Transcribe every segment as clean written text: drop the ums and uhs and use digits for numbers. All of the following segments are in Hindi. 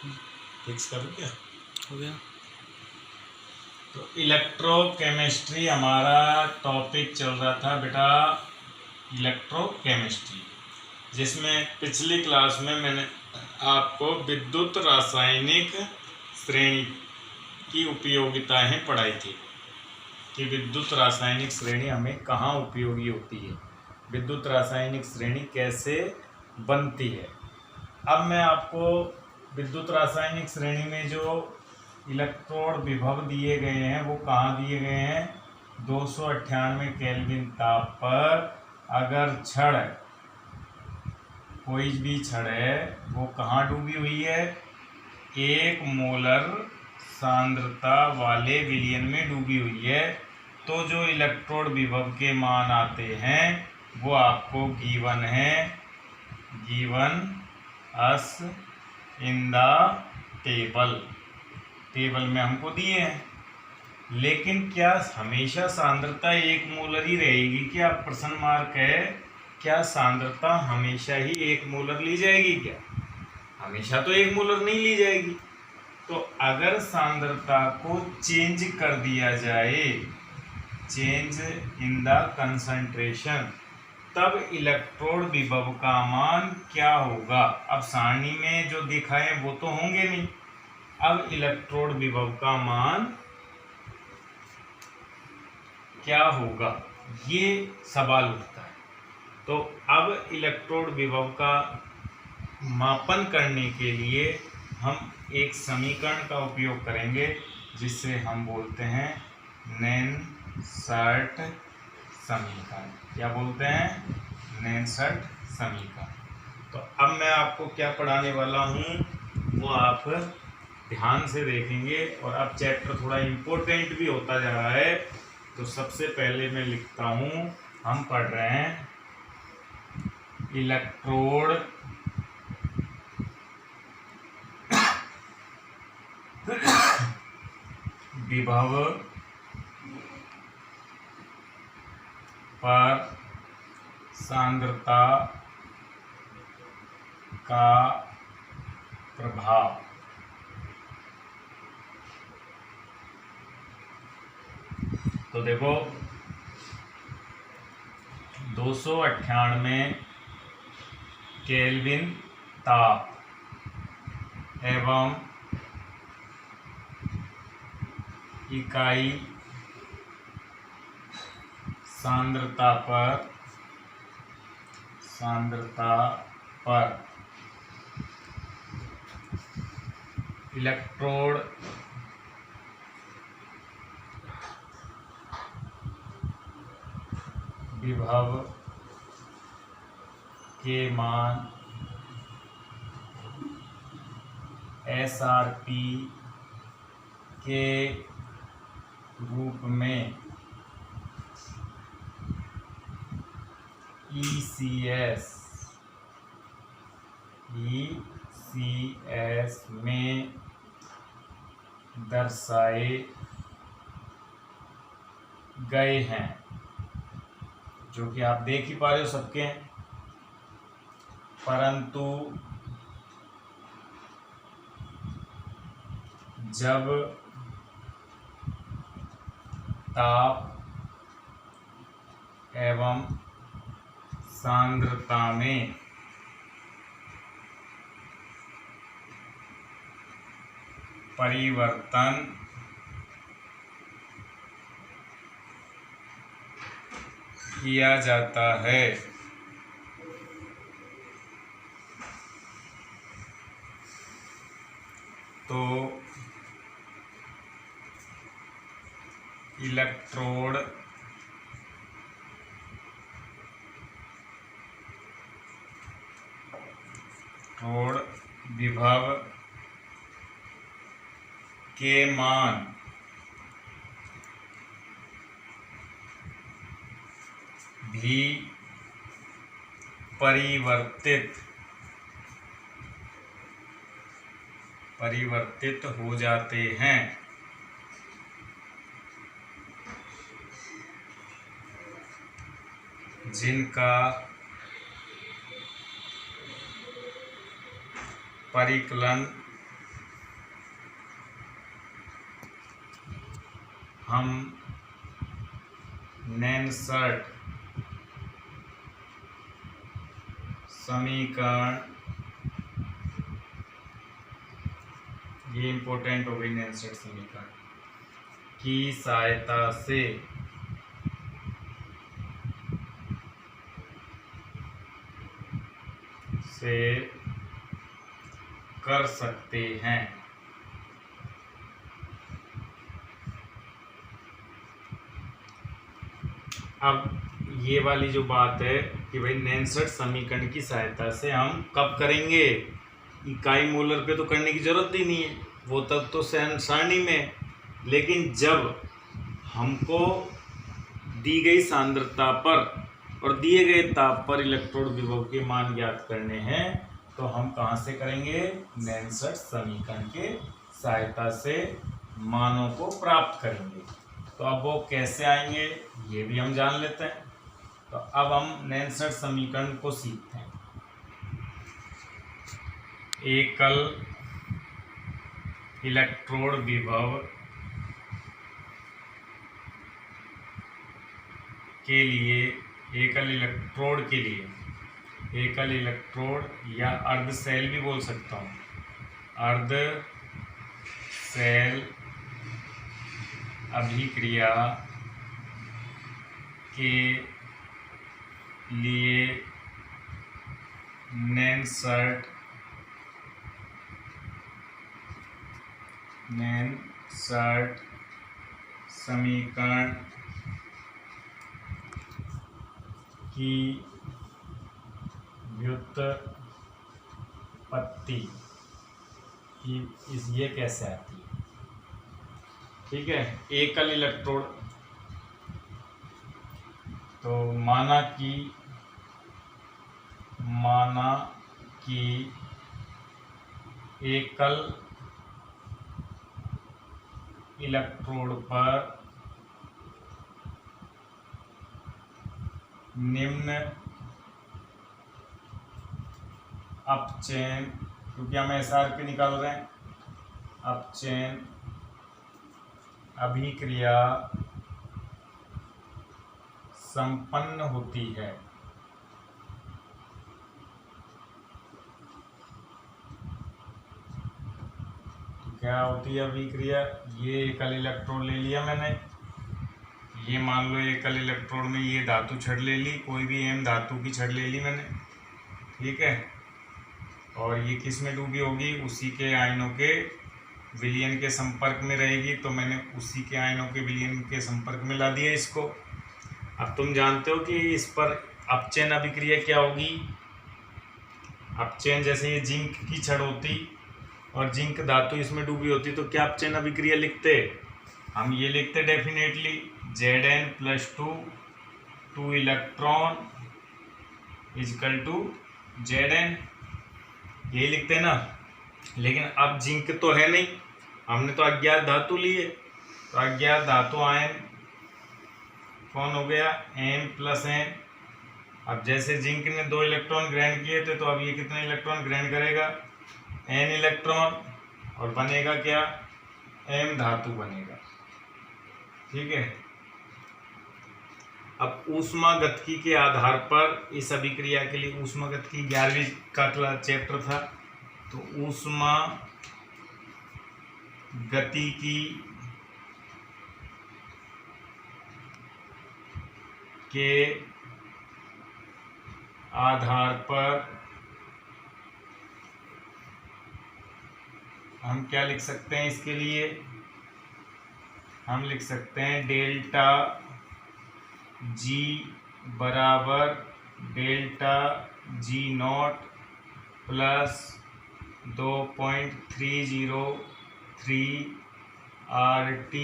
फिक्स करूँ क्या? हो गया। तो इलेक्ट्रोकेमिस्ट्री हमारा टॉपिक चल रहा था बेटा, इलेक्ट्रोकेमिस्ट्री, जिसमें पिछली क्लास में मैंने आपको विद्युत रासायनिक श्रेणी की उपयोगिताएं पढ़ाई थी कि विद्युत रासायनिक श्रेणी हमें कहाँ उपयोगी होती है, विद्युत रासायनिक श्रेणी कैसे बनती है। अब मैं आपको विद्युत रासायनिक श्रेणी में जो इलेक्ट्रोड विभव दिए गए हैं वो कहाँ दिए गए हैं, 298 केल्विन ताप पर अगर छड़, कोई भी छड़ है वो कहाँ डूबी हुई है, 1 मोलर सांद्रता वाले विलयन में डूबी हुई है, तो जो इलेक्ट्रोड विभव के मान आते हैं वो आपको गिवन है, given us in the table में हमको दिए हैं। लेकिन क्या हमेशा सांद्रता 1 मोलर ही रहेगी क्या? प्रश्न मार्क है। क्या सांद्रता हमेशा ही 1 मोलर ली जाएगी क्या? हमेशा तो 1 मोलर नहीं ली जाएगी। तो अगर सांद्रता को चेंज कर दिया जाए, चेंज इन द कंसंट्रेशन, तब इलेक्ट्रोड विभव का मान क्या होगा? अब सारणी में जो दिखाए वो तो होंगे नहीं। अब इलेक्ट्रोड विभव का मान क्या होगा, ये सवाल उठता है। तो अब इलेक्ट्रोड विभव का मापन करने के लिए हम एक समीकरण का उपयोग करेंगे जिससे हम बोलते हैं नैन-शर्ट समीकरण। क्या बोलते हैं? नैन-शर्ट समीकरण। तो अब मैं आपको क्या पढ़ाने वाला हूँ वो आप ध्यान से देखेंगे। और अब चैप्टर थोड़ा इम्पोर्टेंट भी होता जा रहा है। तो सबसे पहले मैं लिखता हूँ, हम पढ़ रहे हैं इलेक्ट्रोड विभव पर सांद्रता का प्रभाव। तो देखो 298 केल्विन ताप एवं इकाई सांद्रता पर इलेक्ट्रोड विभव के मान SRP के रूप में ECS में दर्शाए गए हैं, जो कि आप देख ही पा रहे हो सबके हैं। परंतु जब ताप एवं सांद्रता में परिवर्तन किया जाता है तो इलेक्ट्रोड विभव के मान भी परिवर्तित हो जाते हैं। जिनका परिकलन हम नैनसर्ट समीकरण, ये इंपॉर्टेंट हो गई, नैनसर्ट समीकरण की सहायता से कर सकते हैं। अब ये वाली जो बात है कि भाई नैनसर्ट समीकरण की सहायता से हम कब करेंगे, इकाई मोलर पे तो करने की जरूरत ही नहीं है, वो तब तो सारणी में। लेकिन जब हमको दी गई सांद्रता पर और दिए गए ताप पर इलेक्ट्रोड विभव के मान ज्ञात करने हैं, तो हम कहाँ से करेंगे, नैनसर्ट समीकरण के सहायता से मानों को प्राप्त करेंगे। तो अब वो कैसे आएंगे ये भी हम जान लेते हैं। तो अब हम नैनसर्ट समीकरण को सीखते हैं। एकल इलेक्ट्रोड विभव के लिए, एकल इलेक्ट्रोड या अर्ध सेल भी बोल सकता हूँ, अर्ध सेल अभिक्रिया के लिए नैनसर्ट समीकरण की व्युत्पत्ति ये कैसे आती है। ठीक है, एकल इलेक्ट्रोड, तो माना कि एकल इलेक्ट्रोड पर निम्न अपचयन, क्योंकि हम SR पे निकाल रहे हैं, अपचयन अभिक्रिया संपन्न होती है। तो क्या होती है अभिक्रिया, ये एकल इलेक्ट्रोड ले लिया मैंने, ये मान लो एकल इलेक्ट्रोड में ये धातु छड़ ले ली, कोई भी M धातु की छड़ ले ली मैंने, ठीक है, और ये किस में डूबी होगी, उसी के आयनों के विलयन के संपर्क में रहेगी, तो मैंने उसी के आयनों के विलयन के संपर्क में ला दिया इसको। अब तुम जानते हो कि इस पर अपचयन अभिक्रिया क्या होगी, अपचयन जैसे ये जिंक की छड़ होती और जिंक धातु इसमें डूबी होती, तो क्या अपचयन अभिक्रिया लिखते, हम ये लिखते definitely Zn+2 electron equal to Zn, यही लिखते हैं ना। लेकिन अब जिंक तो है नहीं, हमने तो अज्ञात धातु लिए, तो अज्ञात धातु आयन कौन हो गया, N+N। अब जैसे जिंक ने 2 इलेक्ट्रॉन ग्रहण किए थे, तो अब ये कितने इलेक्ट्रॉन ग्रहण करेगा, N इलेक्ट्रॉन, और बनेगा क्या, M धातु बनेगा। ठीक है, अब ऊष्मागतिकी के आधार पर इस अभिक्रिया के लिए, ऊष्मागतिकी 11वीं का चैप्टर था, तो ऊष्मागतिकी के आधार पर हम क्या लिख सकते हैं, इसके लिए हम लिख सकते हैं डेल्टा G बराबर delta G0 plus 2.303 RT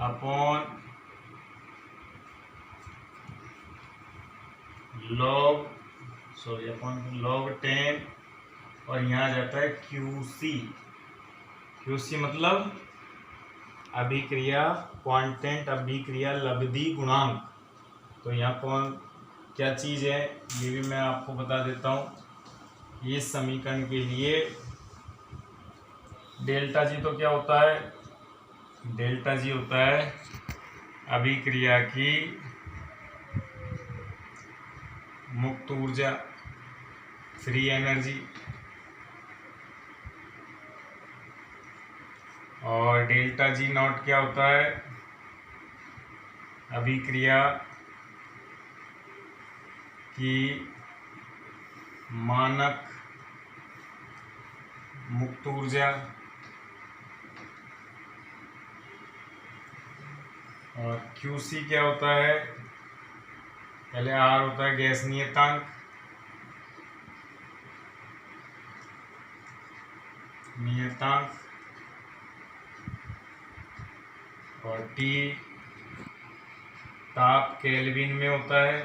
upon log 10, और यहाँ जाता है QC मतलब अभिक्रिया क्वांटेंट, अभिक्रिया लब्धि गुणांक। तो यहाँ क्या चीज़ है ये भी मैं आपको बता देता हूँ। ये समीकरण के लिए डेल्टा G तो क्या होता है, डेल्टा जी होता है अभिक्रिया की मुक्त ऊर्जा, फ्री एनर्जी, और डेल्टा जी नॉट क्या होता है? अभिक्रिया की मानक मुक्त ऊर्जा, और क्यूसी क्या होता है? पहले आर होता है गैस नियतांक, और टी ताप केल्विन में होता है।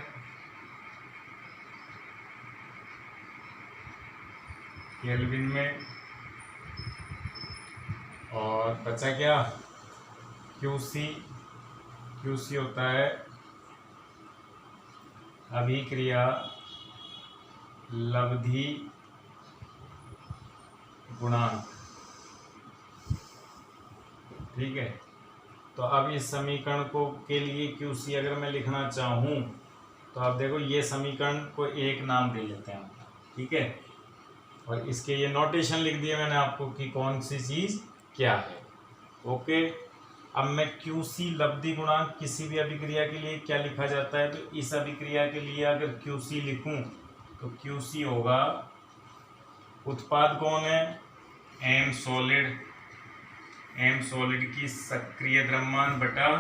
केल्विन में। और बचा क्या? क्यूसी। क्यूसी होता है अभिक्रिया लब्धि गुणांक। ठीक है, तो अब इस समीकरण को के लिए क्यूसी अगर मैं लिखना चाहूँ तो आप देखो ये समीकरण को एक नाम दे लेते हैं, ठीक है, और इसके ये नोटेशन लिख दिया मैंने आपको कि कौन सी चीज़ क्या है। ओके, अब मैं क्यूसी लब्धि गुणांक किसी भी अभिक्रिया के लिए क्या लिखा जाता है, तो इस अभिक्रिया के लिए अगर क्यूसी लिखूं तो क्यूसी होगा, उत्पाद कौन है? M solid. एम सॉलिड की सक्रिय द्रव्यमान बटा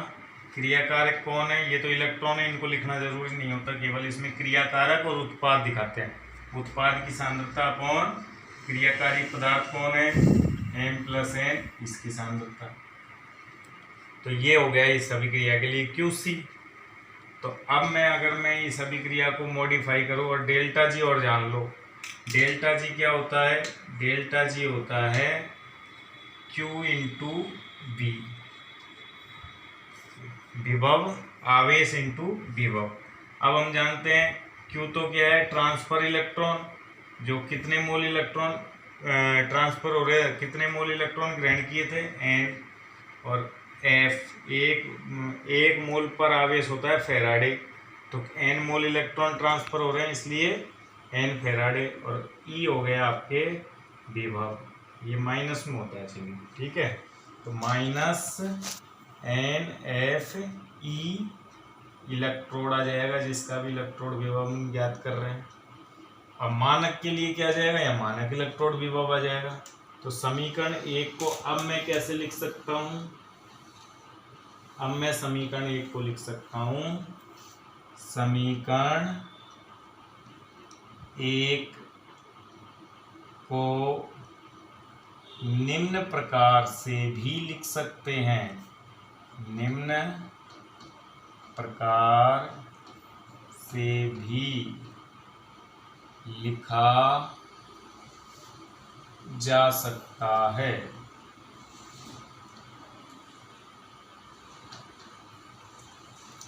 क्रिया कारक कौन है? ये तो इलेक्ट्रॉन है, इनको लिखना जरूरी नहीं होता, केवल इसमें क्रिया कारक और उत्पाद दिखाते हैं। उत्पाद की सांद्रता अपॉन क्रियाकारी पदार्थ कौन है? एम प्लस एन, इसकी सांद्रता। तो ये हो गया इस अभिक्रिया के लिए क्यूसी। तो अब मैं इस अभिक्रिया को मॉडिफाई करूँ और डेल्टा जी और जान लो। डेल्टा जी क्या होता है? डेल्टा जी होता है Q इंटू बी, विभव आवेश इंटू विभव। अब हम जानते हैं Q तो क्या है? ट्रांसफर इलेक्ट्रॉन, जो कितने मोल इलेक्ट्रॉन ट्रांसफर हो रहे हैं, कितने मोल इलेक्ट्रॉन ग्रहण किए थे? n। और F एक मोल पर आवेश होता है फैराडे, तो n मोल इलेक्ट्रॉन ट्रांसफर हो रहे हैं, इसलिए n फैराडे। और E हो गया आपके विभव, ये माइनस में होता है चिन्ह, ठीक है, तो माइनस NFE इलेक्ट्रोड आ जाएगा, जिसका भी इलेक्ट्रोड विभव हम ज्ञात कर रहे हैं। अब मानक के लिए क्या आ जाएगा? या मानक इलेक्ट्रोड विभव आ जाएगा। तो समीकरण एक को अब मैं कैसे लिख सकता हूँ? अब मैं समीकरण एक को लिख सकता हूँ, समीकरण एक को निम्न प्रकार से भी लिख सकते हैं, निम्न प्रकार से भी लिखा जा सकता है।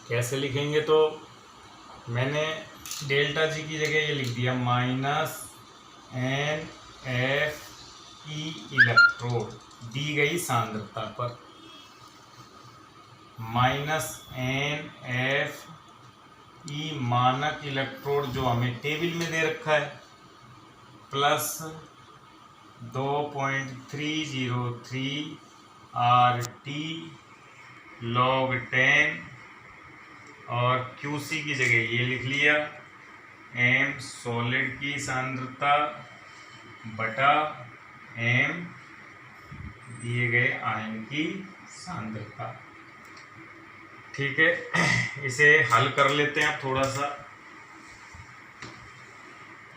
कैसे लिखेंगे? तो मैंने डेल्टा जी की जगह ये लिख दिया माइनस NFE इलेक्ट्रोड दी गई सांद्रता पर, माइनस NFE मानक इलेक्ट्रोड जो हमें टेबल में दे रखा है, प्लस 2.303 RT log 10, और QC की जगह ये लिख लिया M सॉलिड की सांद्रता बटा M दिए गए आयन की सांद्रता। ठीक है, इसे हल कर लेते हैं आप थोड़ा सा।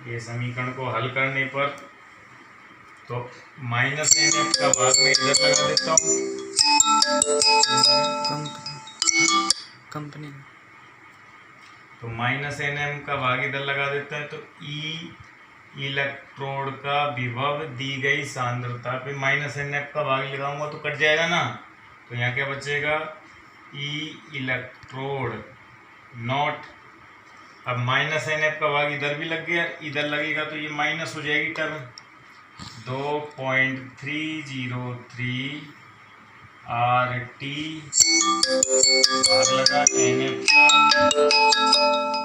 ये समीकरण को हल करने पर तो माइनस NF का भाग मैं इधर लगा देता हूँ, कंपनी, तो माइनस NM का भाग इधर लगा देते हैं, तो E इलेक्ट्रोड का विभव दी गई सांद्रता पे माइनस NF का भाग लगाऊंगा तो कट जाएगा ना, तो यहाँ क्या बचेगा? E इलेक्ट्रोड नॉट, अब माइनस NF का भाग इधर भी लग गया, इधर लगेगा तो ये माइनस हो जाएगी टर्म, 2.303 आर टी भाग लगा एन एफ का